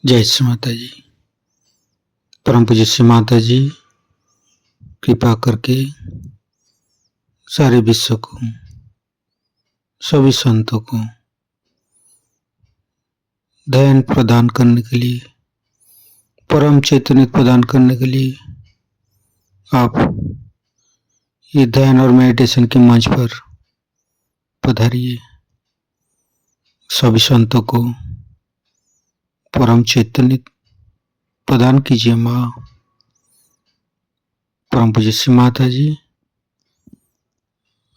जय श्री माता जी। परम पूज्य श्री माता जी कृपा करके सारे विश्व को, सभी संतों को ध्यान प्रदान करने के लिए, परम चैतन्य प्रदान करने के लिए आप ये ध्यान और मेडिटेशन के मंच पर पधारिए। सभी संतों को परम चैतन्य प्रदान कीजिए। माँ परम पूज्य श्री माता जी,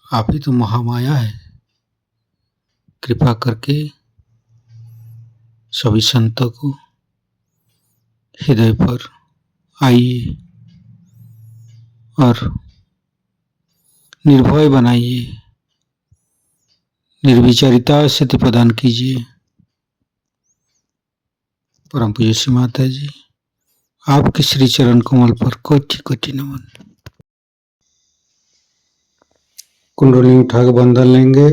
आप ही तो महामाया है। कृपा करके सभी संतों को हृदय पर आइए और निर्भय बनाइए, निर्विचारिता स्थिति प्रदान कीजिए। परम पूज्य श्री माता जी, आपके श्री चरण कमल पर कोटि कोटि नमन। कुंडली उठा के बंधन लेंगे।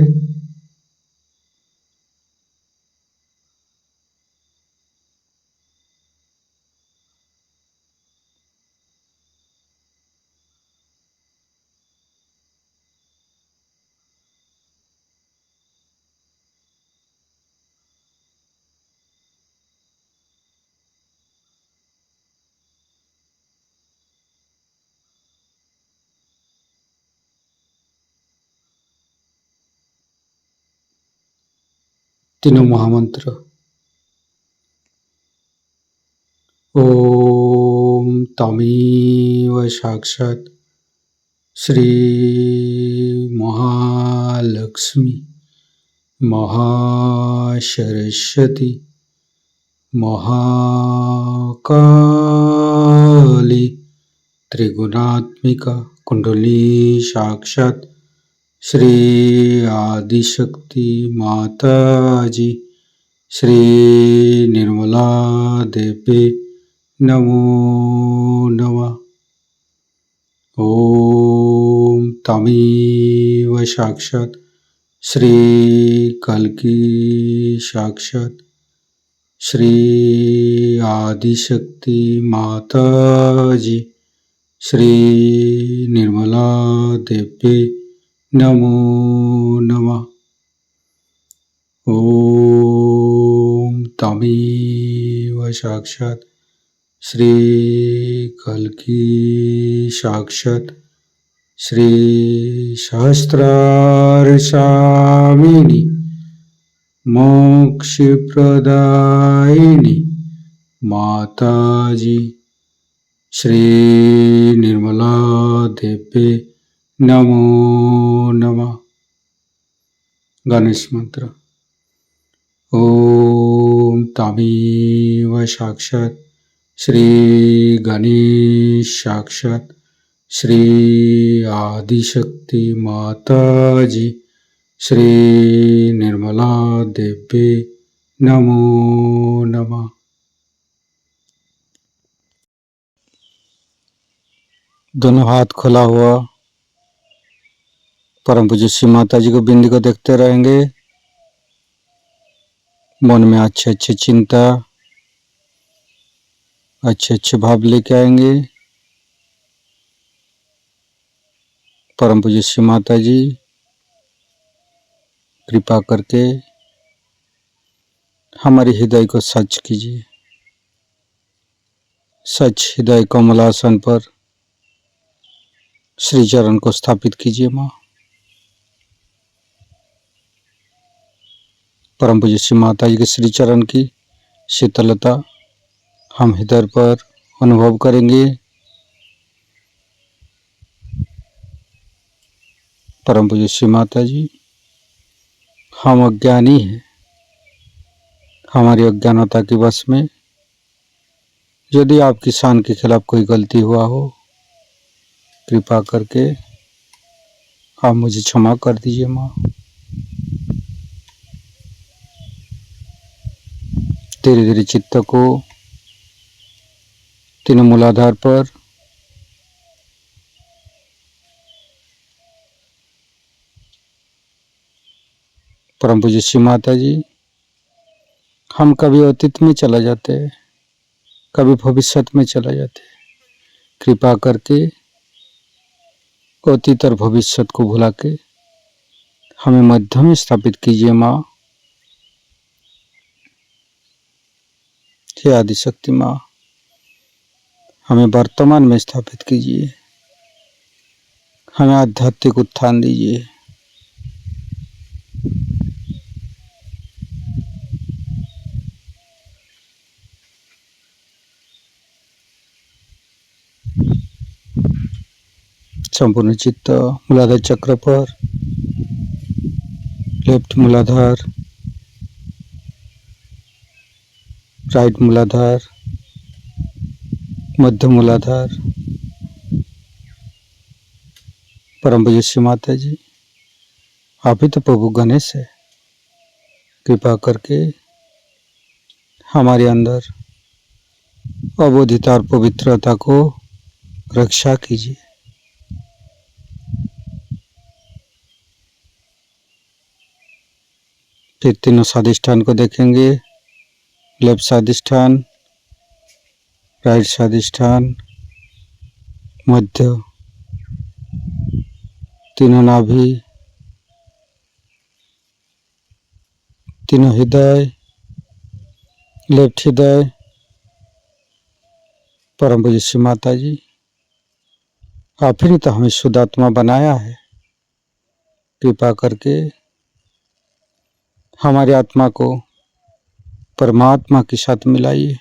तीनों महामंत्र। ओम तमेव साक्षात् श्री महालक्ष्मी महासरस्वती महाकाली त्रिगुणात्मिका कुंडली साक्षात् श्री आदिशक्ति माता जी श्री निर्मला देवी नमो नमः। ओम तमेव साक्षात् श्री कल्की साक्षात् श्री आदिशक्ति माता जी श्री निर्मला देवी नमो नमः। ओम तमेव साक्षात् श्री कल्की साक्षात् श्री सहस्रार स्वामिनी मोक्ष प्रदायिनी माता जी श्री निर्मला देवी नमो नमः। गणेश मंत्र। ओम तमेव साक्षात् श्री गणेश साक्षात् श्री आदिशक्ति माता जी श्री निर्मला देवी नमो नमः। दोनों हाथ खुला हुआ परम पूज्य श्री माता जी को बिंदी को देखते रहेंगे। मन में अच्छे अच्छे चिंता, अच्छे अच्छे भाव लेके आएंगे। परम पूज्य श्री माता जी कृपा करके हमारे हृदय को सच कीजिए। सच हृदय कमलासन पर श्री चरण को स्थापित कीजिए। माँ परम पूज्य श्री माता जी के श्री चरण की शीतलता हम हृदय पर अनुभव करेंगे। परम पूज्य श्री माता जी, हम अज्ञानी हैं। हमारी अज्ञानता के वश में यदि आपकी शान के खिलाफ कोई गलती हुआ हो, कृपा करके आप मुझे क्षमा कर दीजिए। माँ धीरे धीरे चित्त को तीनों मूलाधार पर परम पूज्य श्री माता जी, हम कभी अतीत में चला जाते हैं, कभी भविष्य में चला जाते हैं। कृपा करके अतीत और भविष्य को भुला के हमें मध्य में स्थापित कीजिए माँ। हे आदिशक्ति माँ, हमें वर्तमान में स्थापित कीजिए, हमें आध्यात्मिक उत्थान दीजिए। संपूर्ण चित्त मूलाधार चक्र पर, लेफ्ट मूलाधार, राइट मूलाधार, मध्य मूलाधार। परम पूज्य श्री माता जी, आप ही तो प्रभु गणेश है। कृपा करके हमारे अंदर अबोधिता और पवित्रता को रक्षा कीजिए। फिर तीनों स्वादिष्ठान को देखेंगे। लेफ्ट स्वादिष्ठान, राइट स्वादिष्ठान, मध्य, तीनों नाभि, तीनों हृदय, लेफ्ट हृदय। परम पूज्य श्री माता जी, आप ही ने तो हमें शुद्ध आत्मा बनाया है। कृपा करके हमारी आत्मा को परमात्मा के साथ मिलाइए।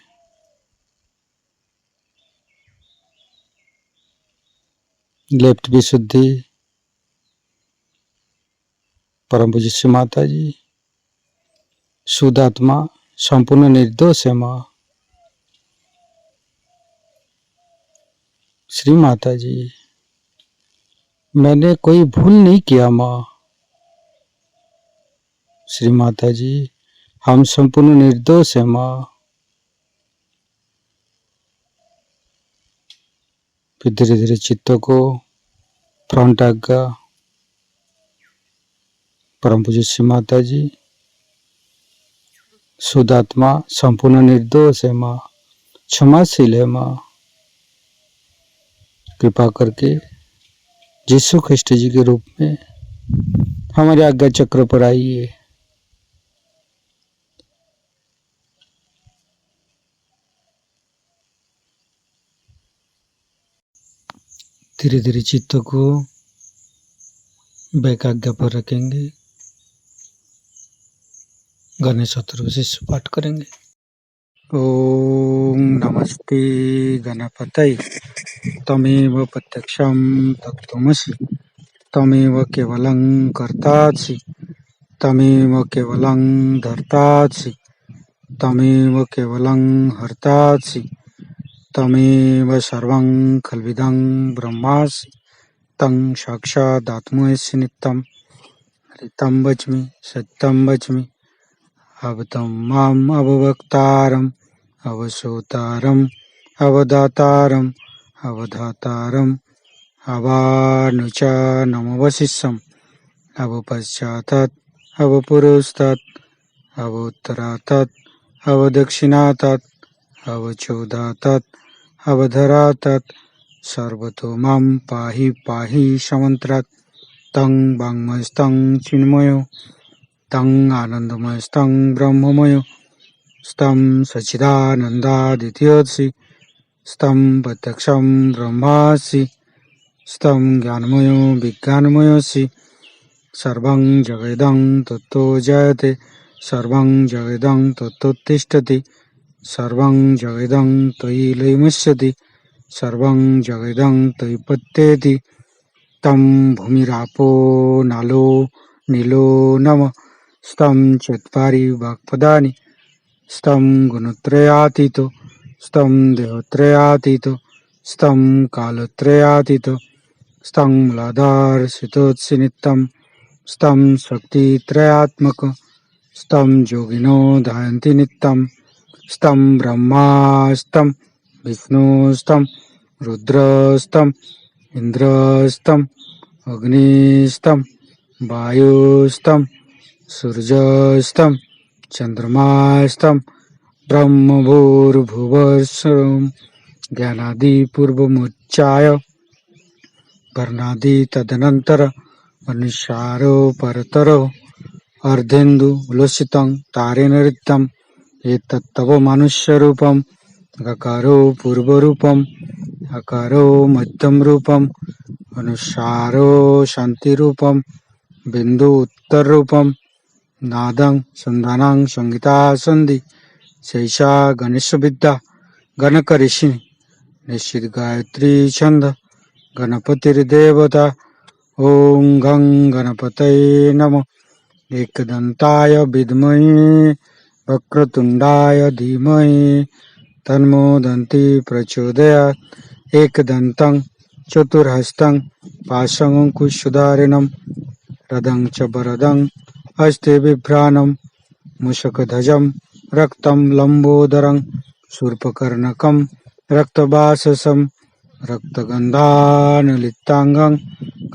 लेफ्ट विशुद्धि। परम पूज्य श्री माता जी, शुद्ध आत्मा संपूर्ण निर्दोष है माँ। श्री माता जी, मैंने कोई भूल नहीं किया माँ। श्री माता जी, हम संपूर्ण निर्दोष है माँ। फिर धीरे धीरे चित्त को फ्रंट आज्ञा। परम पूज्य श्री माता जी, शुद्ध आत्मा संपूर्ण निर्दोष है माँ, क्षमाशील है माँ। कृपा करके यीशु ख्रिस्ट जी के रूप में हमारे आज्ञा चक्र पर आइए। धीरे धीरे चित्त को बैक आज्ञा पर रखेंगे। गणेश चतुर्दशी पाठ करेंगे। ओम नमस्ते गणपतये। तमेव प्रत्यक्षं तत्त्वमसि, तमेव केवलं कर्तासि, तमेव केवलं धर्तासि, तमेव केवलं हर्तासि, तमेव सर्वं खल्विदं ब्रह्मासि, तं साक्षादात्मैसि नित्यं। ऋतं वच्मि सत्यं वच्मि, अवतं माम् अववक्तारम्, अवसोतारम्, अवदातारम्, अवधातारम्, अवानुचानमवशिष्यम्, अवपश्चातात्, अवपुरस्तात्, अवोत्तरातात्, अवदक्षिणातात्, अवचोदातात्, अवधरातात्, सर्वतो मां पाहि पाहि समन्त्रात्। तं वाङ्मयस्तं चिन्मयो, तं आनन्दमयस्तं ब्रह्ममयो, स्तं सच्चिदानन्दादित्योऽसि, स्तं प्रत्यक्षं ब्रह्मासि, स्तं ज्ञानमयो विज्ञानमयोऽसि। सर्वं जगदं तत्तो जयते, सर्वं जगदं तत्तोत्तिष्ठति, सर्वं जगदं त्वयि लयमुच्यते, सर्वं जगदं त्वयि पत्येति। तं भूमिरापो नलो नीलो नमः, स्तं चत्वारि वाक्पदानि, स्तं गुणत्रयातीतो, स्तं देहत्रयातीतो, स्तं कालत्रयातीतो, स्तं मूलाधारस्थितोऽसि नित्यं, स्तं शक्तित्रयात्मक, स्तं योगिनो ध्यायन्ति नित्यं, स्तं ब्रह्मा, स्तं विष्णु, स्तं रुद्र, स्तं इंद्र, स्तं अग्नि, स्तं वायु, स्तं सूर्य, स्तं चंद्रमा, स्तं ब्रह्मभूर्भुवस्सुरं ज्ञानादि पूर्वमुच्चाय वर्णादि तदनंतर अनुसारो परतरो अर्धेन्दु लुसितं तारेण ऋतं एतत्तव मनुष्यरूपम् अकारो पूर्वरूपम् अकारो मध्यम रूपम् अनुसारो शांतिरूपम् बिंदु उत्तर रूपम् नादं संधानं संगीता संधि शैषा गणेश विद्या गणक ऋषि निश्चित गायत्री छंद गणपतिर्देवता ओं गं गणपतये नमः एकदन्ताय विद्महे वक्रतुंडाय धीमहि तन्नो दन्ति प्रचोदयात् एकदन्तं चतुर्हस्तं पाशमङ्कुशधारिणं रदं च वरदं हस्ते बिभ्राणं मूषकध्वजं रक्तं लम्बोदरं शूर्पकर्णकं रक्तवाससं रक्तगन्धानुलिप्ताङ्गं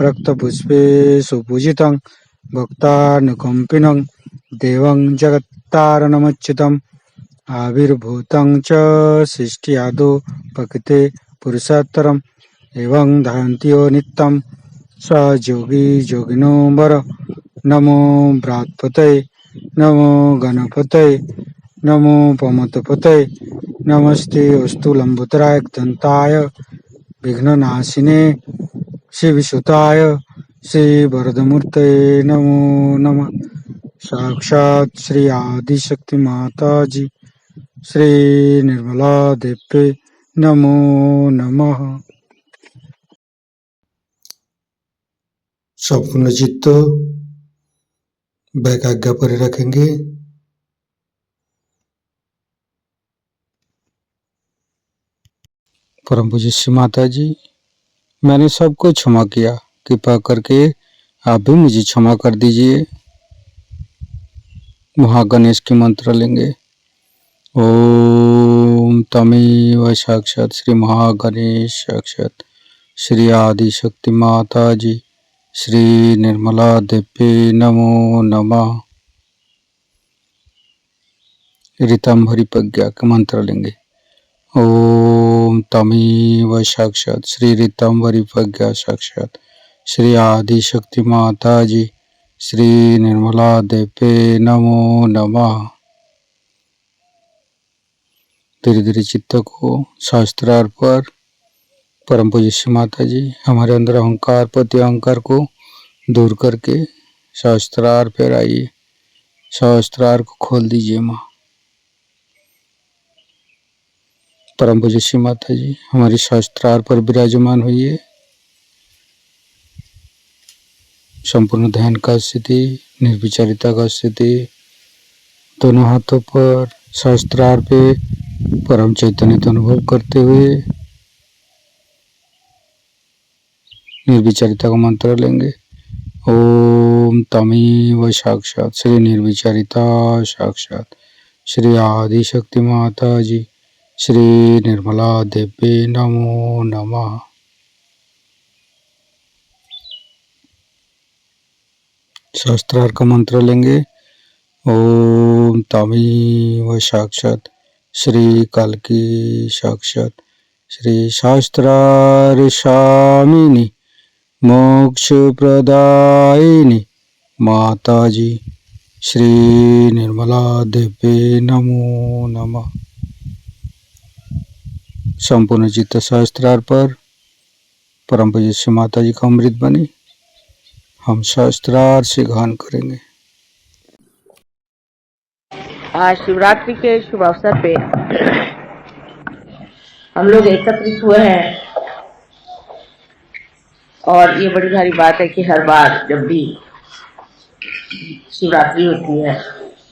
रक्तपुष्पे सुपूजितं भक्तानुकम्पिनं देवं जगत्तारणमच्युतम् आविर्भूतं च सृष्टियादौ प्रकृते पुरुषोत्तरम् एवं धारन्त्यो नित्यं स योगी योगिनो वर नमो बृहत्पतये नमो गणपतये नमो पमतपतये नमस्ते अस्तु लंबोदराय दंताय विघ्ननाशिने श्रीविसुताय श्रीवरदमूर्तये नमो नमः। साक्षात् श्री आदिशक्ति माता जी श्री निर्मला देवी नमो नमः। संपूर्ण चित्त वैकाग्य पर रखेंगे। परम पूज्य श्री माता जी, मैंने सबको क्षमा किया, कृपा करके आप भी मुझे क्षमा कर दीजिए। महागणेश के मंत्र लेंगे। ओम तमेव साक्षात श्री महागणेश साक्षात श्री आदि शक्ति माता जी श्री निर्मला देवी नमो नमः। ऋतंभरी प्रज्ञा के मंत्र लेंगे। ओम तमेव साक्षात श्री ऋतंभरी प्रज्ञा साक्षात श्री आदि शक्ति माता जी श्री निर्मला देवी नमो नमः। धीरे धीरे चित्त को शास्त्रार्थ पर परम पूज्य श्री माता जी हमारे अंदर अहंकार प्रति अहंकार को दूर करके शास्त्रार्थ पर आइए। शास्त्रार्थ को खोल दीजिए माँ। परम पूज्य श्री माता जी हमारी शास्त्रार्थ पर विराजमान हुई। संपूर्ण ध्यान का स्थिति, निर्विचारिता का स्थिति, दोनों हाथों पर शास्त्रार्थ पे परम चैतन्य का अनुभव करते हुए निर्विचारिता का मंत्र लेंगे। ओम तमेव साक्षात श्री निर्विचारिता साक्षात श्री आदि शक्ति माता जी श्री निर्मला देवी नमो नमः। शास्त्रार्थ का मंत्र लेंगे। ओम तमेव साक्षात श्री कल्की साक्षात श्री शास्त्रार्थ मोक्ष प्रदायिनी माता जी श्री निर्मला देवी नमो नमः। संपूर्ण चित्त शास्त्रार्थ पर परम पूज्य श्री माता जी का अमृत बने हम शास्त्रार्थ से गान करेंगे। आज शिवरात्रि के शुभ अवसर पे हम लोग एकत्रित हुए हैं और ये बड़ी भारी बात है कि हर बार जब भी शिवरात्रि होती है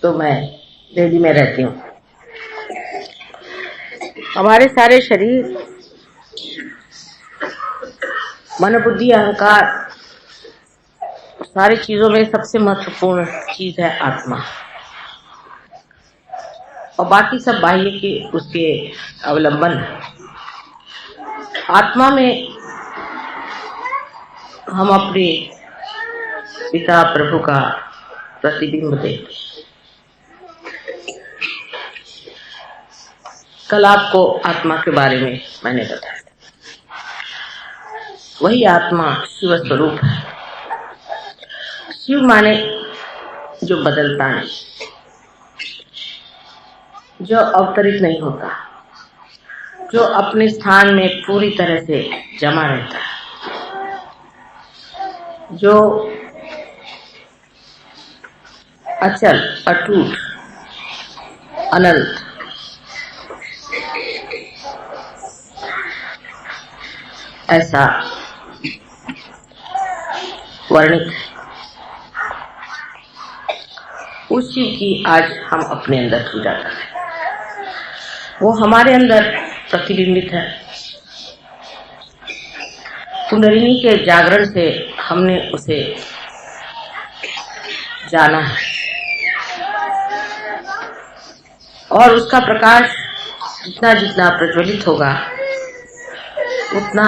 तो मैं दिल्ली में रहती हूँ। हमारे सारे शरीर, मन, बुद्धि, अहंकार, सारी चीजों में सबसे महत्वपूर्ण चीज है आत्मा और बाकी सब बाह्य के उसके अवलंबन है। आत्मा में हम अपने पिता प्रभु का प्रतिबिंब देखते हैं। कल आपको आत्मा के बारे में मैंने बताया था। वही आत्मा शिव स्वरूप है। शिव माने जो बदलता नहीं, जो अवतरित नहीं होता, जो अपने स्थान में पूरी तरह से जमा रहता है, जो अचल, अटूट, अनंत, ऐसा वर्णित है। उस शिव की आज हम अपने अंदर पूजा कर रहे हैं। वो हमारे अंदर प्रतिबिंबित है। कुंडलिनी के जागरण से हमने उसे जाना है और उसका प्रकाश जितना जितना प्रज्वलित होगा उतना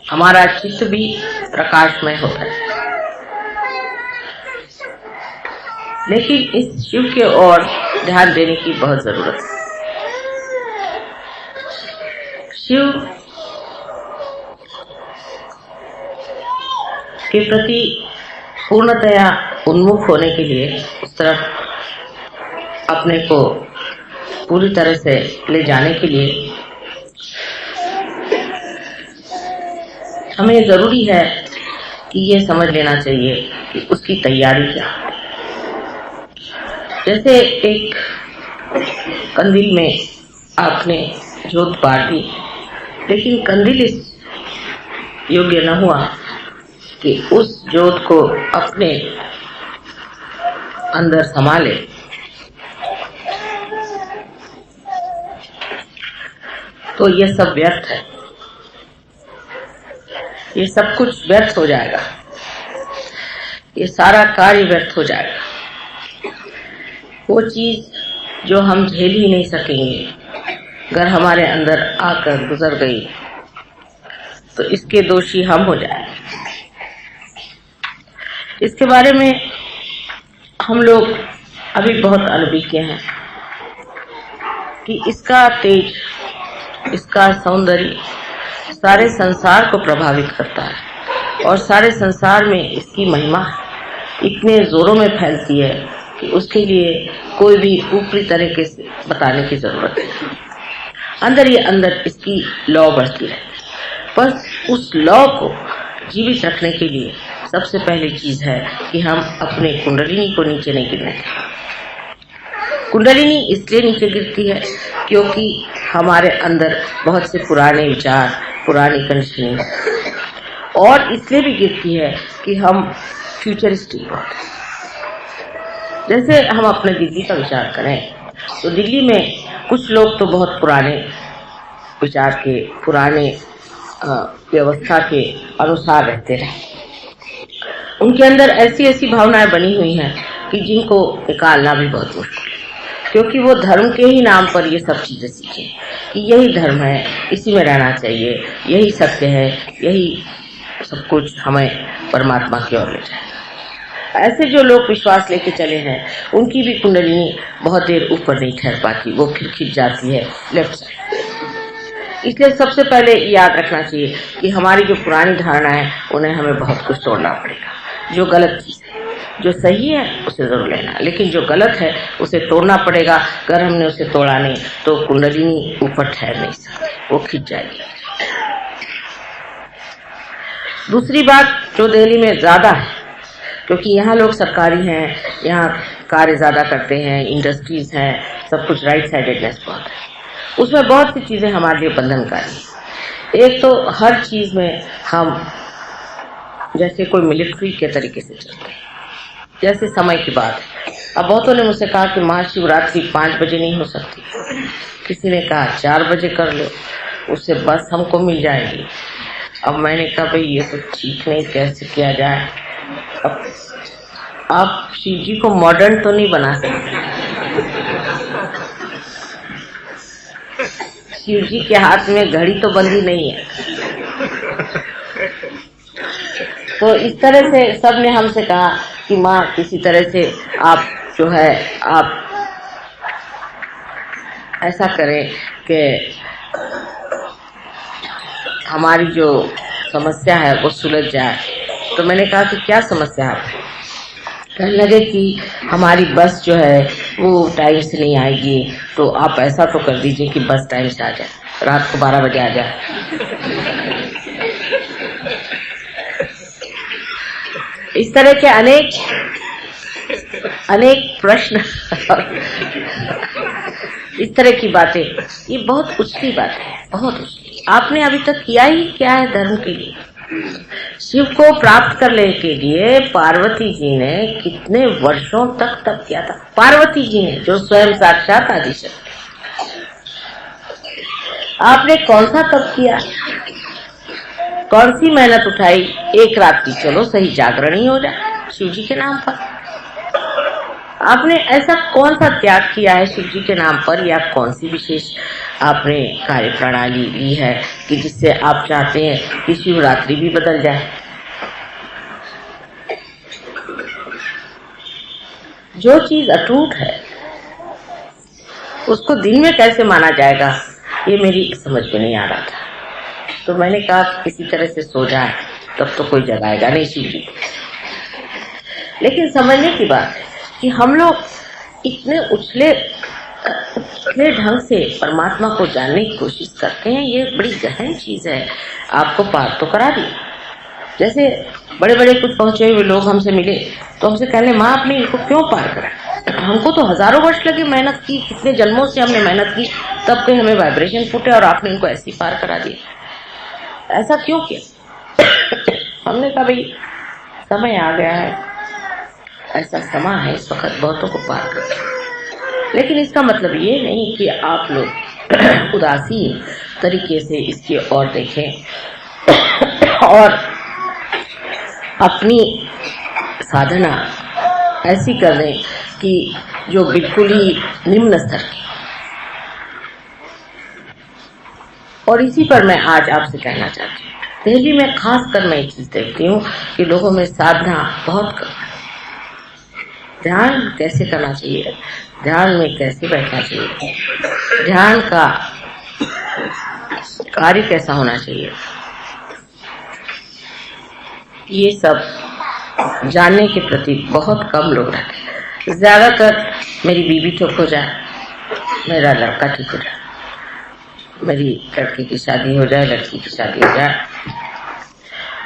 हमारा चित्त भी प्रकाशमय होता है। लेकिन इस शिव के ओर ध्यान देने की बहुत जरूरत है। शिव के प्रति पूर्णतया उन्मुख होने के लिए, उस तरफ अपने को पूरी तरह से ले जाने के लिए हमें जरूरी है कि ये समझ लेना चाहिए कि उसकी तैयारी क्या है। जैसे एक कंदील में आपने जोत बार दी, लेकिन कंदील इस योग्य न हुआ कि उस जोत को अपने अंदर संभाले, तो ये सब व्यर्थ है। ये सब कुछ व्यर्थ हो जाएगा, ये सारा कार्य व्यर्थ हो जाएगा। वो चीज जो हम झेल ही नहीं सकेंगे, अगर हमारे अंदर आकर गुजर गई तो इसके दोषी हम हो जाएंगे। इसके बारे में हम लोग अभी बहुत अनभिज्ञ हैं कि इसका तेज, इसका सौंदर्य सारे संसार को प्रभावित करता है और सारे संसार में इसकी महिमा इतने जोरों में फैलती है कि उसके लिए कोई भी ऊपरी तरीके से बताने की जरूरत नहीं। अंदर ही अंदर इसकी लौ बढ़ती है। बस उस लौ को जीवित रखने के लिए सबसे पहली चीज है कि हम अपने कुंडलिनी को नीचे नहीं गिरने दें। कुंडलिनी इसलिए नीचे गिरती है क्योंकि हमारे अंदर बहुत से पुराने विचार, पुरानी कंडीशनिंग, और इसलिए भी गिरती है कि हम फ्यूचरिस्टिक होते हैं। जैसे हम अपने दिल्ली का विचार करें तो दिल्ली में कुछ लोग तो बहुत पुराने विचार के, पुराने व्यवस्था के अनुसार रहते रहे। उनके अंदर ऐसी ऐसी भावनाएं बनी हुई हैं कि जिनको निकालना भी बहुत मुश्किल है, क्योंकि वो धर्म के ही नाम पर ये सब चीजें सीखे कि यही धर्म है, इसी में रहना चाहिए, यही सत्य है, यही सब कुछ हमें परमात्मा की ओर ले जाएगा। ऐसे जो लोग विश्वास लेके चले हैं, उनकी भी कुंडलिनी बहुत देर ऊपर नहीं ठहर पाती, वो फिर खिंच जाती है लेफ्ट साइड। इसलिए सबसे पहले याद रखना चाहिए कि हमारी जो पुरानी धारणा है उन्हें हमें बहुत कुछ तोड़ना पड़ेगा। जो गलत चीज है, जो सही है उसे जरूर लेना, लेकिन जो गलत है उसे तोड़ना पड़ेगा। अगर हमने उसे तोड़ा नहीं तो कुंडलिनी ऊपर ठहर नहीं सकती, वो खिंच जाएगी। दूसरी बात जो दिल्ली में ज्यादा है, क्योंकि यहाँ लोग सरकारी हैं, यहाँ कार्य ज्यादा करते हैं, इंडस्ट्रीज हैं, सब कुछ राइट साइडेडनेस बहुत है। उसमें बहुत सी चीजें हमारे लिए बंधनकारी। एक तो हर चीज में हम जैसे कोई मिलिट्री के तरीके से चलते हैं। जैसे समय की बात है, अब बहुतों ने मुझसे कहा कि महाशिवरात्रि 5 बजे नहीं हो सकती, किसी ने कहा 4 बजे कर लो, उससे बस हमको मिल जाएगी। अब मैंने कहा भाई ये तो ठीक नहीं, कैसे किया जाए। अब आप शिव जी को मॉडर्न तो नहीं बना सकते, शिव जी के हाथ में घड़ी तो बंदी नहीं है। तो इस तरह से सबने हमसे कहा कि माँ किसी तरह से आप जो है आप ऐसा करें कि हमारी जो समस्या है वो सुलझ जाए। तो मैंने कहा कि क्या समस्या है? कहने लगे कि हमारी बस जो है वो टाइम से नहीं आएगी, तो आप ऐसा तो कर दीजिए कि बस टाइम से आ जाए, रात को 12 बजे आ जाए। इस तरह के अनेक प्रश्न इस तरह की बातें, ये बहुत उछली बात है, बहुत उछली। आपने अभी तक किया ही क्या है धर्म के लिए? शिव को प्राप्त करने के लिए पार्वती जी ने कितने वर्षों तक तप किया था। पार्वती जी ने, जो स्वयं साक्षात आदिशक्ति। आपने कौन सा तप किया, कौन सी मेहनत उठाई? एक रात की चलो सही जागरण ही हो जाए शिव जी के नाम पर। आपने ऐसा कौन सा त्याग किया है शिव जी के नाम पर, या कौन सी विशेष आपने कार्य प्रणाली ली है कि जिससे आप चाहते हैं कि शिवरात्रि भी बदल जाए? जो चीज अटूट है उसको दिन में कैसे माना जाएगा, ये मेरी समझ में नहीं आ रहा था। तो मैंने कहा कि किसी तरह से सो जाए, तब तो कोई जगाएगा नहीं शिव जी। लेकिन समझने की बात है कि हम लोग इतने उछले ढंग से परमात्मा को जानने की कोशिश करते हैं। ये बड़ी गहन चीज है, आपको पार तो करा दी। जैसे बड़े बड़े कुछ पहुंचे हुए लोग हमसे मिले तो हमसे कहने, माँ आपने इनको क्यों पार करा? हमको तो हजारों वर्ष लगे, मेहनत की, कितने जन्मों से हमने मेहनत की, तब के हमें वाइब्रेशन फूटे और आपने इनको ऐसे ही पार करा दिया। ऐसा क्यों किया? हमने कहा भाई समय आ गया है, ऐसा समय है इस वक्त बहुतों को पार कर। लेकिन इसका मतलब ये नहीं कि आप लोग उदासीन तरीके से इसकी ओर देखें और अपनी साधना ऐसी कर दें कि जो बिल्कुल ही निम्न स्तर की। और इसी पर मैं आज आपसे कहना चाहती हूँ, दिल्ली में खास कर मैं एक चीज देखती हूँ कि लोगों में साधना बहुत कम है। ध्यान कैसे करना चाहिए, ध्यान में कैसे बैठना चाहिए, ध्यान का कार्य कैसा होना चाहिए, ये सब जानने के प्रति बहुत कम लोग रहते हैं। ज्यादातर मेरी बीवी ठीक हो जाए, मेरा लड़का ठीक हो जाए, मेरी लड़की की शादी हो जाए, लड़की की शादी हो जाए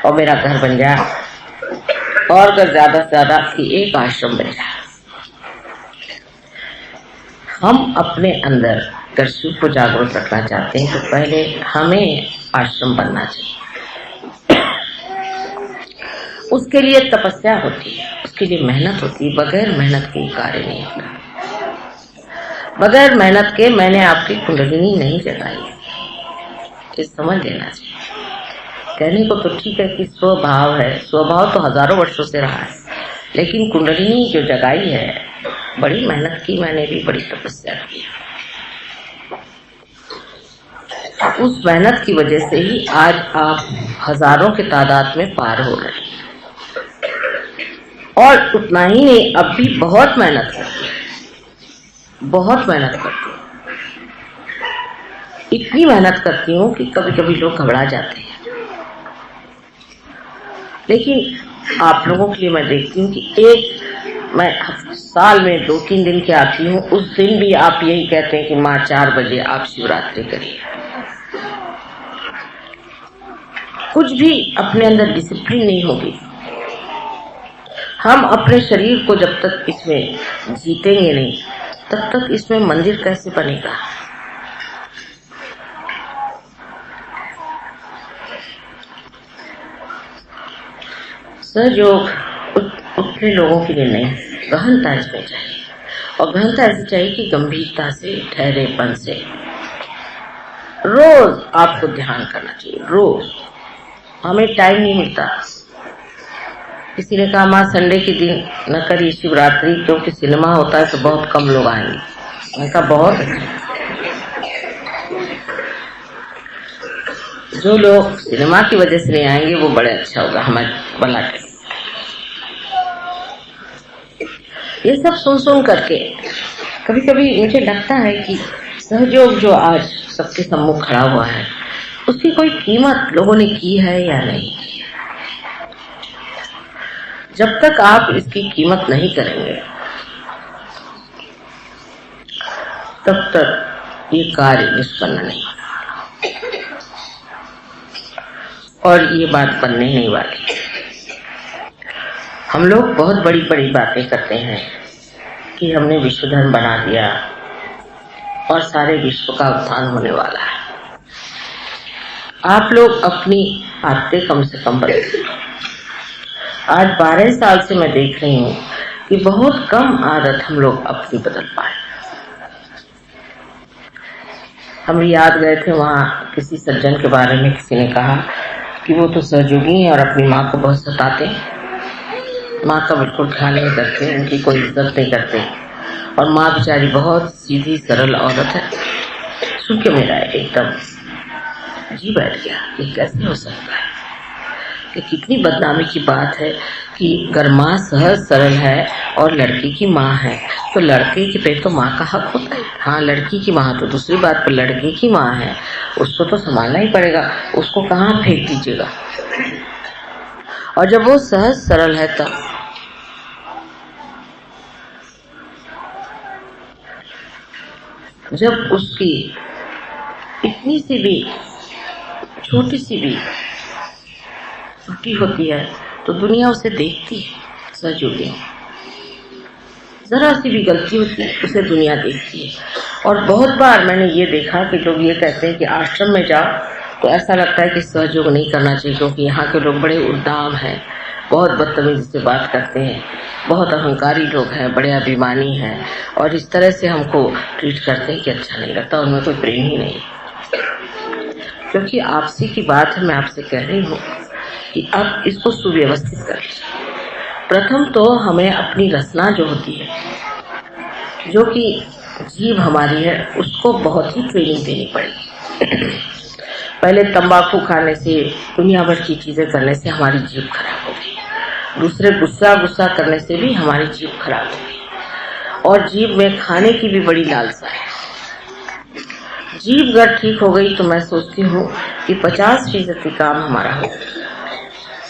और मेरा घर बन जाए, और अगर ज्यादा से ज्यादा कि एक आश्रम बन जाए। हम अपने अंदर अगर शिव को जागरूक रखना चाहते हैं तो पहले हमें आश्रम बनना चाहिए। उसके लिए तपस्या होती है, उसके लिए मेहनत होती है। बगैर मेहनत के कार्य नहीं होता। बगैर मेहनत के मैंने आपकी कुंडलिनी नहीं जगाई, ये समझ लेना चाहिए। कहने को तो ठीक है कि स्वभाव है, स्वभाव तो हजारों वर्षों से रहा है, लेकिन कुंडलिनी जो जगाई है बड़ी मेहनत की, मैंने भी बड़ी तपस्या की। उस मेहनत की वजह से ही आज आप हजारों के तादाद में पार हो रहे हैं। और उतना ही नहीं, अब भी बहुत मेहनत करते हैं, बहुत मेहनत करती हूँ। इतनी मेहनत करती हूँ कि कभी कभी लोग घबरा जाते हैं। लेकिन आप लोगों के लिए मैं देखती हूँ कि मैं साल में 2-3 दिन के आती हूँ, उस दिन भी आप यही कहते हैं कि माँ 4 बजे आप शिवरात्रि करिए। कुछ भी अपने अंदर डिसिप्लिन नहीं होगी। हम अपने शरीर को जब तक इसमें जीतेंगे नहीं, तब तक इसमें मंदिर कैसे बनेगा? सहयोग उतने लोगों के लिए नहीं, गहनता इसमें चाहिए। और गहनता ऐसी चाहिए कि गंभीरता से, ठहरेपन से रोज आपको ध्यान करना चाहिए। रोज हमें टाइम नहीं मिलता। किसी ने कहा माँ संडे के दिन न करिए शिवरात्रि, क्योंकि सिनेमा होता है तो बहुत कम लोग आएंगे। मैंने कहा बहुत अच्छा। जो लोग सिनेमा की वजह से नहीं आएंगे वो बड़े अच्छा होगा, हमारे भला के। ये सब सुन सुन करके कभी कभी मुझे लगता है कि सहयोग जो आज सबके सम्मुख खड़ा हुआ है, उसकी कोई कीमत लोगों ने की है या नहीं की है। जब तक आप इसकी कीमत नहीं करेंगे, तब तक ये कार्य निष्पन्न नहीं होगा और ये बात बनने नहीं वाली। हम लोग बहुत बड़ी बड़ी बातें करते हैं कि हमने विश्व धर्म बना दिया और सारे विश्व का उत्थान होने वाला है। आप लोग अपनी आदतें कम से कम बदलिए। आज 12 साल से मैं देख रही हूँ कि बहुत कम आदत हम लोग अपनी बदल पाए। हम याद गए थे, वहाँ किसी सज्जन के बारे में किसी ने कहा कि वो तो सहयोगी हैं और अपनी माँ को बहुत सताते हैं, माँ का बिल्कुल ख्याल नहीं करते, उनकी कोई इज्जत नहीं करते और माँ बेचारी बहुत सीधी सरल औरत है। सुन के मेरा एकदम जी बैठ गया, ये कैसे हो सकता है कि कितनी बदनामी की बात है कि अगर माँ सहज सरल है और लड़की की माँ है तो लड़के के पे तो माँ का हक होता है। हाँ, लड़की की माँ तो दूसरी बात, पर लड़के की माँ है, उसको तो संभालना ही पड़ेगा, उसको कहाँ फेंक दीजिएगा। और जब वो सहज सरल है तब जब उसकी इतनी सी भी छोटी सी भी त्रुटि होती है तो दुनिया उसे देखती है। सहयोगी जरा सी भी गलती होती है उसे दुनिया देखती है। और बहुत बार मैंने ये देखा कि लोग ये कहते हैं कि आश्रम में जाओ तो ऐसा लगता है कि सहयोग नहीं करना चाहिए, क्योंकि यहाँ के लोग बड़े उद्दाम हैं, बहुत बदतमीजी से बात करते हैं, बहुत अहंकारी लोग हैं, बड़े अभिमानी हैं और इस तरह से हमको ट्रीट करते हैं कि अच्छा नहीं लगता, उनमें कोई प्रेम ही नहीं। क्योंकि आपसी की बात है, मैं आपसे कह रही हूँ कि अब इसको सुव्यवस्थित करें। प्रथम तो हमें अपनी रचना जो होती है, जो कि जीभ हमारी है, उसको बहुत ही ट्रेनिंग देनी पड़ेगी। पहले तंबाकू खाने से, दुनिया भर की चीजें करने से हमारी जीभ खराब हो गई। दूसरे गुस्सा करने से भी हमारी जीभ खराब हो गई और जीभ में खाने की भी बड़ी लालसा है। जीभ अगर ठीक हो गई तो मैं सोचती हूँ कि 50% काम हमारा हो।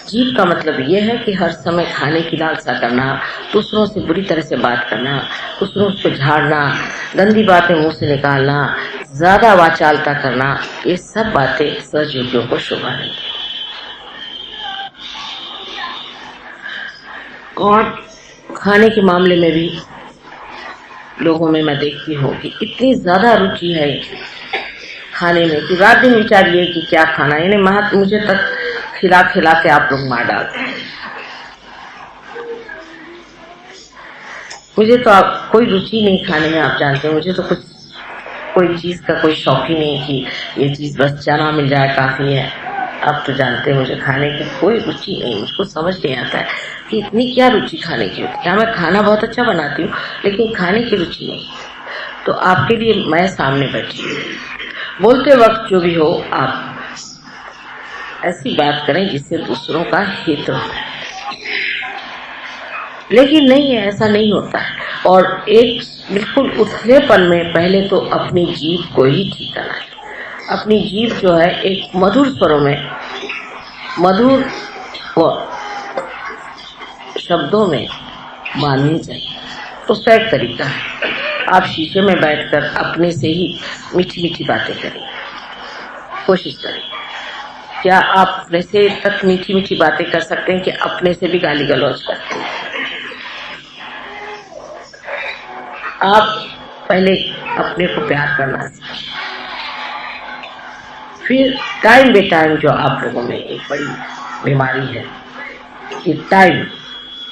जीभ का मतलब यह है कि हर समय खाने की लालसा करना, दूसरों से बुरी तरह से बात करना, दूसरों को झाड़ना, गंदी बातें मुंह से निकालना, ज्यादा वाचालता करना, ये सब बातें सहयोगियों को शोभा नहीं देती। और खाने के मामले में भी लोगों में मैं देखती हूँ कि इतनी ज्यादा रुचि है खाने में कि रात दिन विचारिए कि क्या खाना, यानी मुझे तक खिला खिला के आप लोग मार डालते हैं। मुझे तो आप कोई रुचि नहीं खाने में, आप जानते हैं, मुझे तो कुछ कोई चीज का कोई शौक ही नहीं कि ये चीज बस जाना मिल जाए काफी है। आप तो जानते हैं मुझे खाने की कोई रुचि नहीं, मुझको समझ नहीं आता है कि इतनी क्या रुचि खाने की होती है। क्या मैं खाना बहुत अच्छा बनाती हूँ लेकिन खाने की रुचि नहीं। तो आपके लिए मैं सामने बैठी हूँ, बोलते वक्त जो भी हो आप ऐसी बात करें जिससे दूसरों का हित हो। लेकिन नहीं है, ऐसा नहीं होता है। और एक बिल्कुल उथलेपन में पहले तो अपनी जीभ को ही ठीक करना है। अपनी जीभ जो है एक मधुर स्वरों में, मधुर शब्दों में बांधनी चाहिए। उसका एक तरीका है, आप शीशे में बैठकर अपने से ही मीठी मीठी बातें करें, कोशिश करें। क्या आप अपने से तक मीठी मीठी बातें कर सकते हैं कि अपने से भी गाली गलौज करते हैं? आप पहले अपने को प्यार करना सीखें। फिर टाइम बे टाइम, जो आप लोगों में एक बड़ी बीमारी है कि टाइम,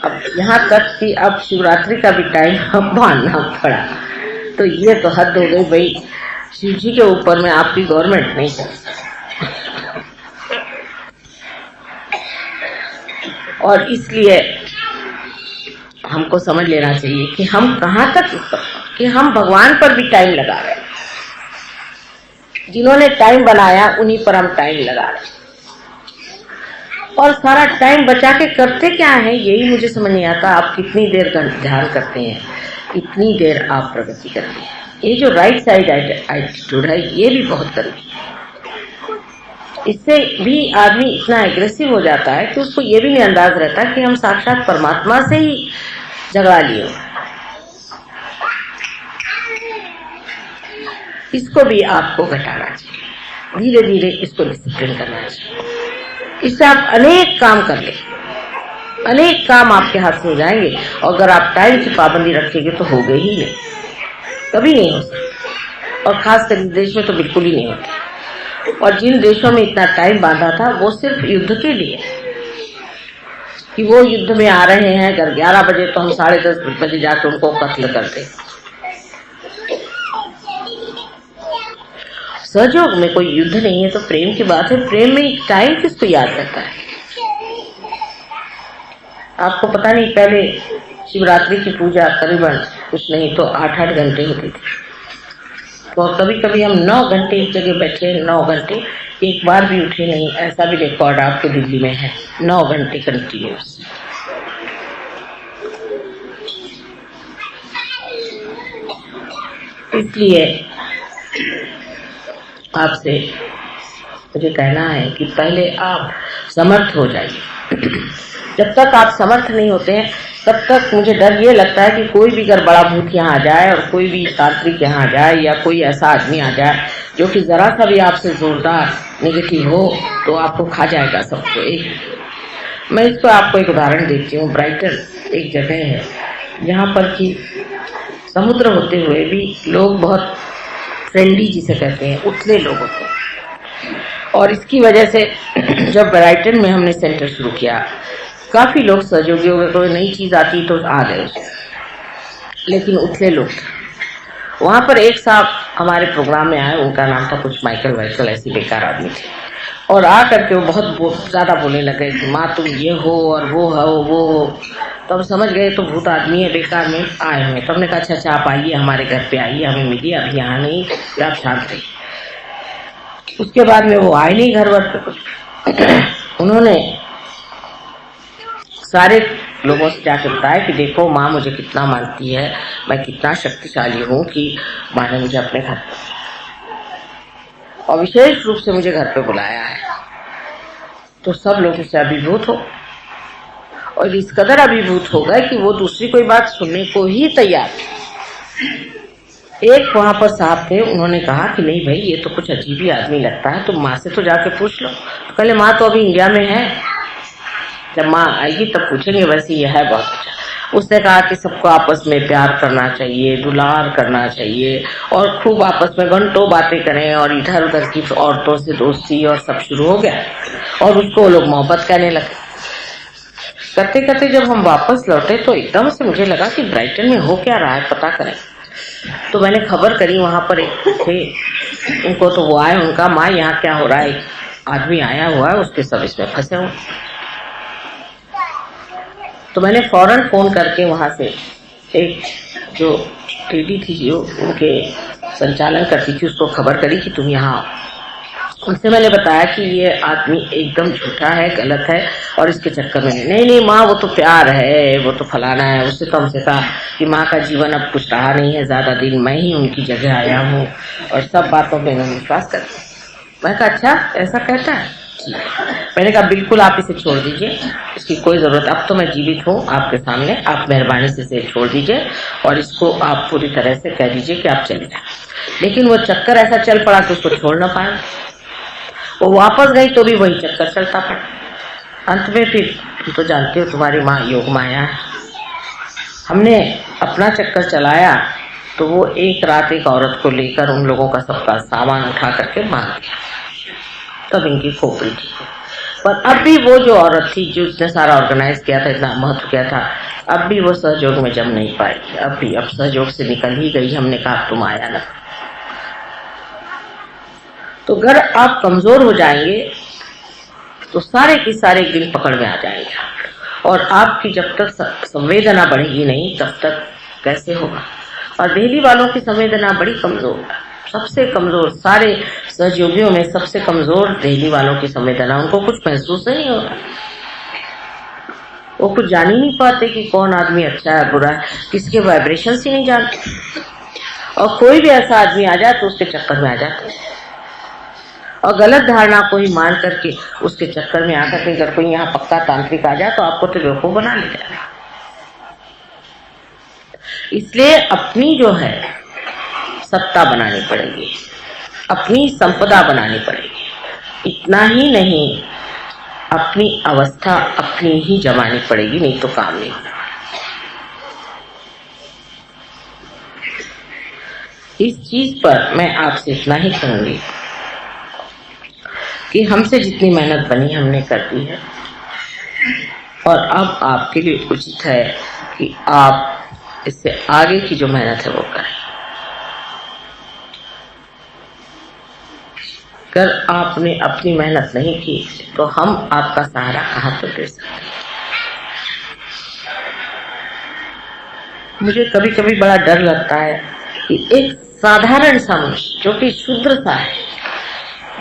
अब यहाँ तक कि अब शिवरात्रि का भी टाइम बांधना पड़ा, तो ये तो हद हो गई भाई। शिव जी के ऊपर में आपकी गवर्नमेंट नहीं चलती। और इसलिए हमको समझ लेना चाहिए कि हम कहाँ तक, कि हम भगवान पर भी टाइम लगा रहे हैं। जिन्होंने टाइम बनाया उन्हीं पर हम टाइम लगा रहे हैं। और सारा टाइम बचा के करते क्या है, यही मुझे समझ नहीं आता। आप कितनी देर ध्यान करते हैं, कितनी देर आप प्रगति करते हैं। ये जो राइट साइड एटीट्यूड है ये भी बहुत गंदी है। इससे भी आदमी इतना एग्रेसिव हो जाता है कि उसको ये भी नहीं अंदाज रहता कि हम साक्षात परमात्मा से ही झगड़ा लिए हुए। इसको भी आपको घटाना चाहिए, धीरे धीरे इसको डिसिप्लिन करना चाहिए। इससे आप अनेक काम कर ले, अनेक काम आपके हाथ से हो जाएंगे। और अगर आप टाइम की पाबंदी रखेंगे तो हो गए ही नहीं, कभी नहीं हो सकता। और खास कर इस देश में तो बिल्कुल ही नहीं होता। और जिन देशों में इतना टाइम बांधा था वो सिर्फ युद्ध के लिए कि वो युद्ध में आ रहे हैं, अगर 11 बजे तो हम 10:30 बजे जाकर उनको कत्ल करते। सहयोग में कोई युद्ध नहीं है तो प्रेम की बात है। प्रेम में टाइम किसको याद रहता है? आपको पता नहीं, पहले शिवरात्रि की पूजा करीबन कुछ नहीं तो 8-8 घंटे होती थी। तो कभी कभी हम 9 घंटे एक जगह बैठे, 9 घंटे एक बार भी उठे नहीं, ऐसा भी रिकॉर्ड आपके दिल्ली में है। 9 घंटे कंटिन्यूस। इसलिए आपसे मुझे कहना है कि पहले आप समर्थ हो जाइए। जब तक आप समर्थ नहीं होते हैं तब तक मुझे डर ये लगता है कि कोई भी अगर बड़ा भूत यहाँ आ जाए और कोई भी तांत्रिक यहाँ आ जाए या कोई ऐसा आदमी आ जाए जो कि जरा सा भी आपसे जोरदार नेगेटिव हो तो आपको खा जाएगा सबको। मैं इसको आपको एक उदाहरण देती हूँ। ब्राइटन एक जगह है जहाँ पर कि समुद्र होते हुए भी लोग बहुत फ्रेंडली जिसे कहते हैं, उथले लोग होते हैं। और इसकी वजह से जब ब्राइटन में हमने सेंटर शुरू किया, काफी लोग सहयोगियों को कोई नई चीज आती तो आ गए, लेकिन उथले लोग। वहां पर एक साहब हमारे प्रोग्राम में आए, उनका नाम था कुछ माइकल वाइकल, ऐसी बेकार आदमी थे। और आ करके वो बहुत ज्यादा बोलने लगे कि माँ तुम ये हो और वो हो वो हो। तो हम समझ गए तो भूत आदमी है, बेकार में आए हुए। तो हमने कहा अच्छा आप आइए, हमारे घर पे आइए, हमें मिलिए, अभी यहाँ नहीं, आप शांत रहिए। उसके बाद में वो आए नहीं घर वर पे। उन्होंने सारे लोगों से जाके बताया कि देखो माँ मुझे कितना मानती है, मैं कितना शक्तिशाली हूँ कि माँ ने मुझे अपने घर पे और विशेष रूप से मुझे घर पे बुलाया है। तो सब लोग उससे अभिभूत हो और इस कदर अभिभूत हो गए कि वो दूसरी कोई बात सुनने को ही तैयार। एक वहां पर साहब थे, उन्होंने कहा कि नहीं भाई ये तो कुछ अजीब ही आदमी लगता है, तुम माँ से तो जाके पूछ लो। तो कहले माँ तो अभी इंडिया में है, जब माँ आएगी तब पूछेंगे, वैसे ये है बहुत अच्छा। उसने कहा कि सबको आपस में प्यार करना चाहिए, दुलार करना चाहिए और खूब आपस में घंटों बातें करें। और इधर उधर की औरतों से दोस्ती और सब शुरू हो गया और उसको लोग मोहब्बत कहने लगे। करते करते जब हम वापस लौटे तो एकदम से मुझे लगा कि ब्राइटन में हो क्या रहा है, पता करें। तो मैंने खबर करी, वहां पर एक थे, उनको तो वो आए, उनका माँ यहाँ क्या हो रहा है, एक आदमी आया हुआ है, उसके सब इसमें फंसे हुए। तो मैंने फौरन फोन करके वहां से एक जो लेडी थी जो उनके संचालन करती थी उसको खबर करी कि तुम यहाँ आओ। उनसे मैंने बताया कि ये आदमी एकदम झूठा है, गलत है और इसके चक्कर में नहीं माँ वो तो प्यार है, वो तो फलाना है। उससे तो हमसे कहा कि माँ का जीवन अब कुछ रहा नहीं है, ज्यादा दिन मैं ही उनकी जगह आया हूँ और सब बातों में विश्वास करती। मैं कहा अच्छा ऐसा कहता है। मैंने कहा बिल्कुल आप इसे छोड़ दीजिए, इसकी कोई जरूरत, अब तो मैं जीवित हूँ आपके सामने, आप मेहरबानी से इसे छोड़ दीजिए और इसको आप पूरी तरह से कह दीजिए कि आप चले जाए। लेकिन वो चक्कर ऐसा चल पड़ा कि उसको छोड़ ना पाए। वो वापस गई तो भी वही चक्कर चलता पड़ा। अंत में फिर तुम तो जानते हो तुम्हारी माँ योग माया है, हमने अपना चक्कर चलाया तो वो एक रात एक औरत को लेकर उन लोगों का सबका सामान उठा करके मार दिया, तब इनकी खोपड़ी थी। पर अब भी वो जो औरत थी जो उसने सारा ऑर्गेनाइज किया था, इतना महत्व किया था, अब भी वो सहयोग में जम नहीं पाई। अब सहयोग से निकल ही गई। हमने कहा तुम आया ना। तो अगर आप कमजोर हो जाएंगे तो सारे के सारे दिन पकड़ में आ जाएंगे और आपकी जब तक संवेदना बढ़ेगी नहीं तब तक कैसे होगा। और दिल्ली वालों की संवेदना बड़ी कमजोर है, सबसे कमजोर, सारे सहयोगियों में सबसे कमजोर दिल्ली वालों की संवेदना। उनको कुछ महसूस नहीं होता, वो कुछ जान ही नहीं पाते कि कौन आदमी अच्छा है बुरा है, किसके वाइब्रेशंस ही नहीं जानते। और कोई भी ऐसा आदमी आ जाए तो उसके चक्कर में आ जाते हैं, और गलत धारणा को ही मान करके उसके चक्कर में आकर के अगर कोई यहाँ पक्का तांत्रिक आ जाए तो आपको तो बेवकूफ बना ले जाएगा। इसलिए अपनी जो है सत्ता बनानी पड़ेगी, अपनी संपदा बनानी पड़ेगी। इतना ही नहीं, अपनी अवस्था अपनी ही जमानी पड़ेगी, नहीं तो काम नहीं होना। इस चीज पर मैं आपसे इतना ही कहूंगी कि हमसे जितनी मेहनत बनी हमने कर दी है, और अब आपके लिए उचित है कि आप इससे आगे की जो मेहनत है वो करें। अगर आपने अपनी मेहनत नहीं की तो हम आपका सहारा कहाँ पर दे सकते हैं। मुझे कभी कभी बड़ा डर लगता है कि एक साधारण सा मनुष्य जो कि शूद्र सा है,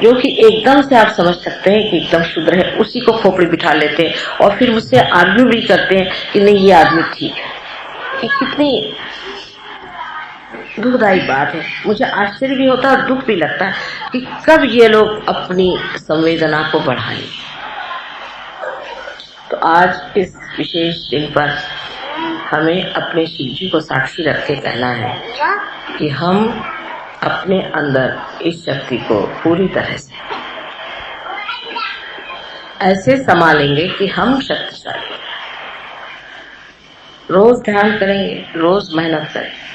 जो कि एकदम से आप समझ सकते हैं कि एकदम शूद्र है, उसी को खोपड़ी बिठा लेते हैं और फिर मुझसे आर्ग्यू भी करते हैं कि नहीं ये आदमी ठीक है। ये कितनी दुखदायी बात है। मुझे आश्चर्य भी होता है और दुख भी लगता है कि कब ये लोग अपनी संवेदना को बढ़ाएंगे। तो आज इस विशेष दिन पर हमें अपने शिव जी को साक्षी रख के कहना है कि हम अपने अंदर इस शक्ति को पूरी तरह से ऐसे संभालेंगे कि हम शक्तिशाली। रोज ध्यान करेंगे, रोज मेहनत करेंगे।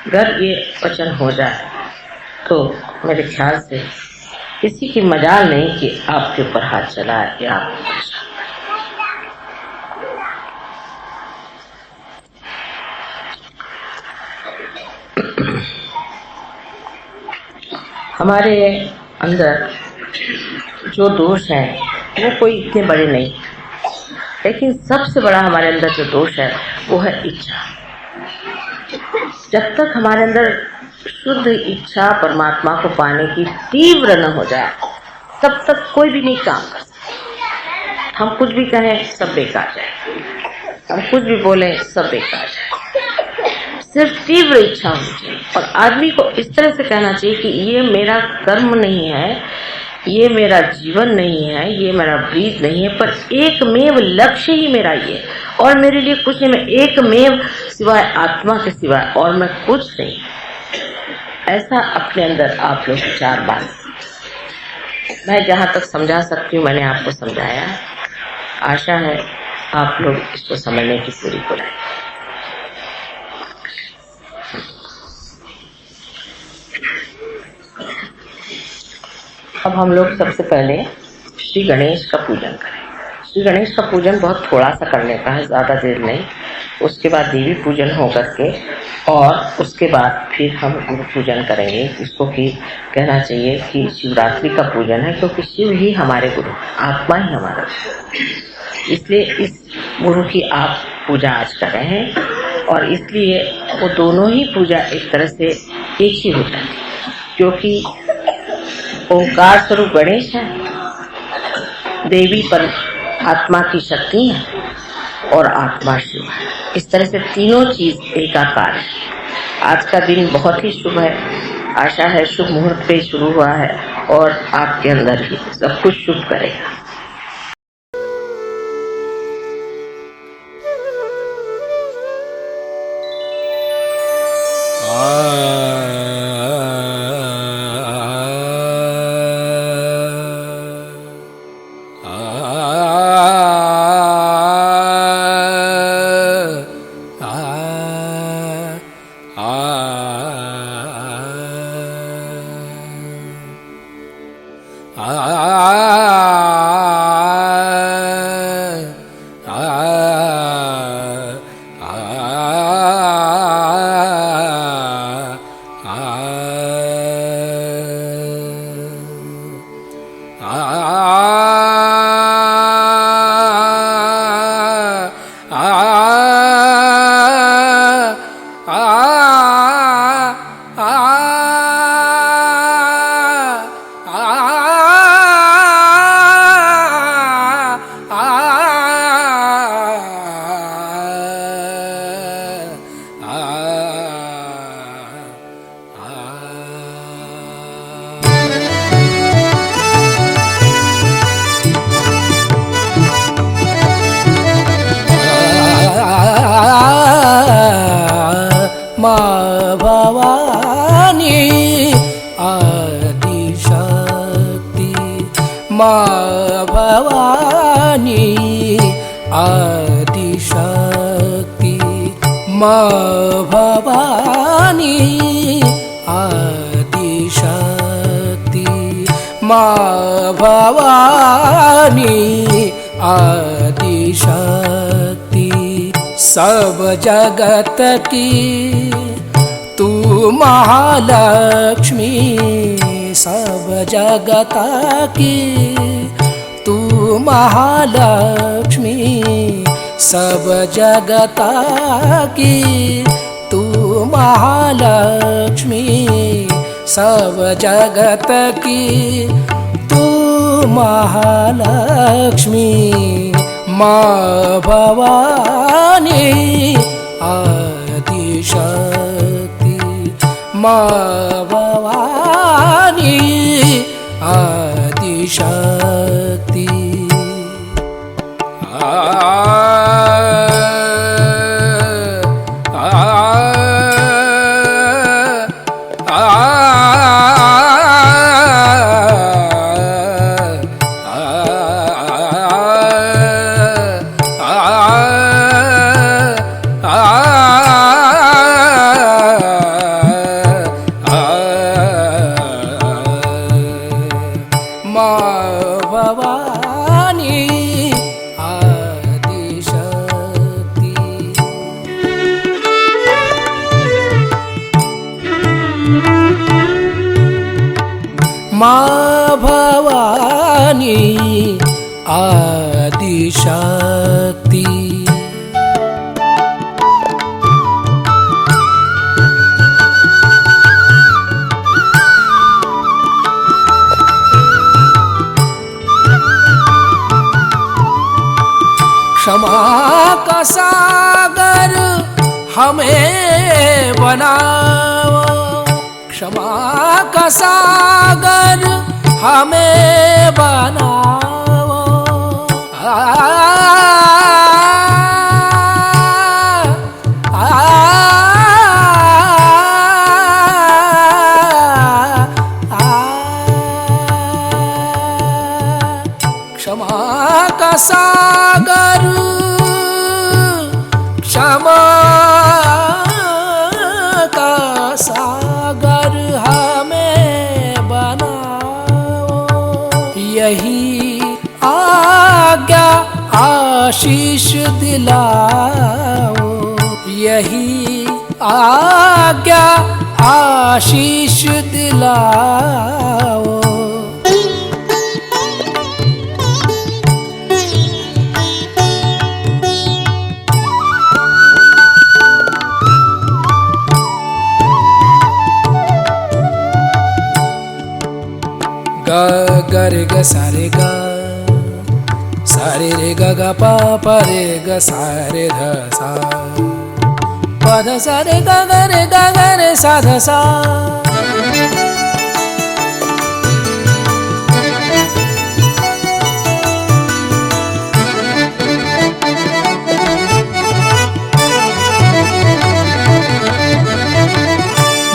अगर ये वचन हो जाए तो मेरे ख्याल से किसी की मजाल नहीं कि आपके ऊपर हाथ चलाए या आप हमारे अंदर जो दोष है वो कोई इतने बड़े नहीं, लेकिन सबसे बड़ा हमारे अंदर जो दोष है वो है इच्छा। जब तक हमारे अंदर शुद्ध इच्छा परमात्मा को पाने की तीव्र न हो जाए तब तक कोई भी नहीं काम कर सकता। हम कुछ भी कहें सब बेकार जाए, हम कुछ भी बोले सब बेकार जाए। सिर्फ तीव्र इच्छा होनी चाहिए और आदमी को इस तरह से कहना चाहिए कि ये मेरा कर्म नहीं है, ये मेरा जीवन नहीं है, ये मेरा ब्रीद नहीं है, पर एकमेव लक्ष्य ही मेरा ये, और मेरे लिए कुछ नहीं, मैं एकमेव सिवाय आत्मा के सिवाय और मैं कुछ नहीं। ऐसा अपने अंदर आप लोग विचार बात, मैं जहां तक समझा सकती हूँ मैंने आपको समझाया। आशा है आप लोग इसको समझने की पूरी कोशिश। अब हम लोग सबसे पहले श्री गणेश का पूजन करें। श्री गणेश का पूजन बहुत थोड़ा सा करने का है, ज्यादा देर नहीं। उसके बाद देवी पूजन हो करके और उसके बाद फिर हम गुरु पूजन करेंगे। इसको कि कहना चाहिए कि शिवरात्रि का पूजन है, क्योंकि शिव ही हमारे गुरु, आत्मा ही हमारा गुरु। इसलिए इस गुरु की आप पूजा आज कर रहे हैं और इसलिए वो दोनों ही पूजा एक तरह से एक ही हो जाती है, क्योंकि ओंकार स्वरूप गणेश है, देवी पर आत्मा की शक्ति है और आत्मा शिव है। इस तरह से तीनों चीज एकाकार है। आज का दिन बहुत ही शुभ है। आशा है शुभ मुहूर्त पे शुरू हुआ है और आपके अंदर ही सब कुछ शुभ करेगा। माँ भवानी आदिशक्ति, माँ भवानी आदिशक्ति, माँ भवानी आदिशक्ति, माँ भवानी आदिशक्ति। सब जगत की तू महालक्ष्मी, सब जगत की तू महालक्ष्मी, सब जगत की तू महालक्ष्मी, सब जगत की तू महालक्ष्मी। माँ भवानी आदिशक्ति, माँ भवानी आदिशक्ति। माँ भवानी आदिशक्ति। क्षमा का सागर हमें बनाओ, क्षमा का सागर हमें बनाओ। क्षमा का सागर, क्षमा का सागर हमें बनाओ। यही आज्ञा आशीष दिलाओ, यही आज्ञा आशीष दिलाओ। ग ग रे ग सा रे ग, सा रे रे ग ग प प रे ग सा रे ध सा, प ध सा रे ग ग रे ग ग रे सा ध सा।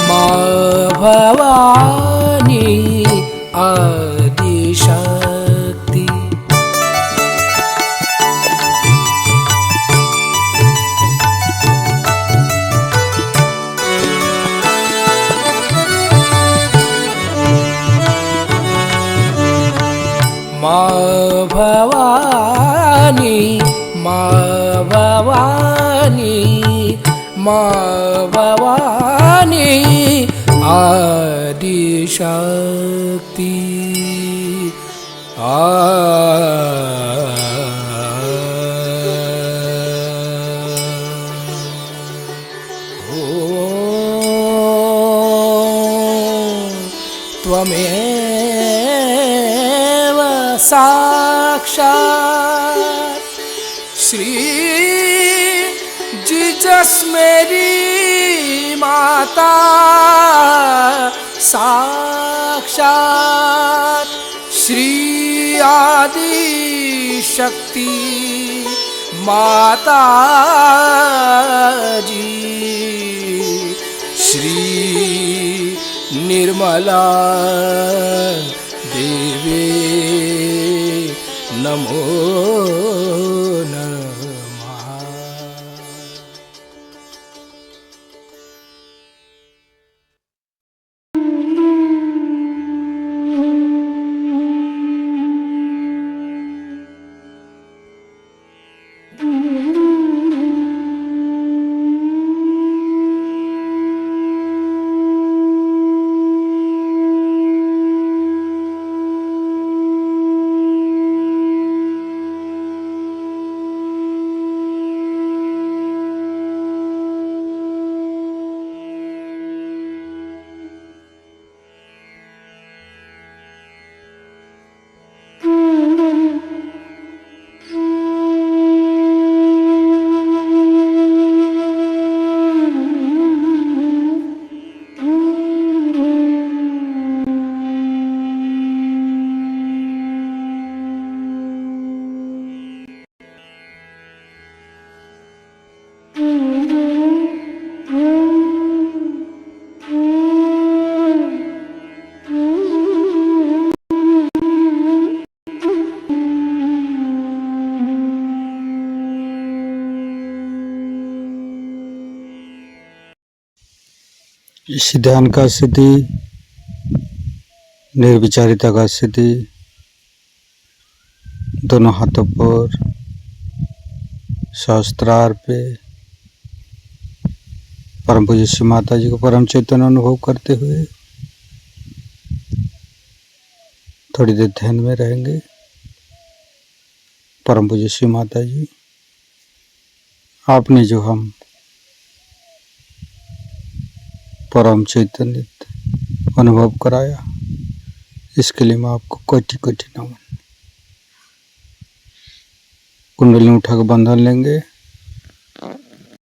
माँ भवानी आदिशक्ति। माँ भवानी, माँ भवानी, माँ भवानी आदिशक्ति। त्वमेव साक्षात् श्री जीसस मेरी माता, साक्षात श्री आदि शक्ति माता जी। निर्मला देवी नमो नमः। इस ध्यान का स्थिति, निर्विचारिता का स्थिति, दोनों हाथों पर सहस्त्रार पे परम पूज्य श्री माता जी को परम चैतन्य अनुभव करते हुए थोड़ी देर ध्यान में रहेंगे। परम पूज्य श्री माता जी, आपने जो हम परम चैतन्य अनुभव कराया, इसके लिए मैं आपको कोटि कोटि नमन। कुंडली उठा के बंधन लेंगे।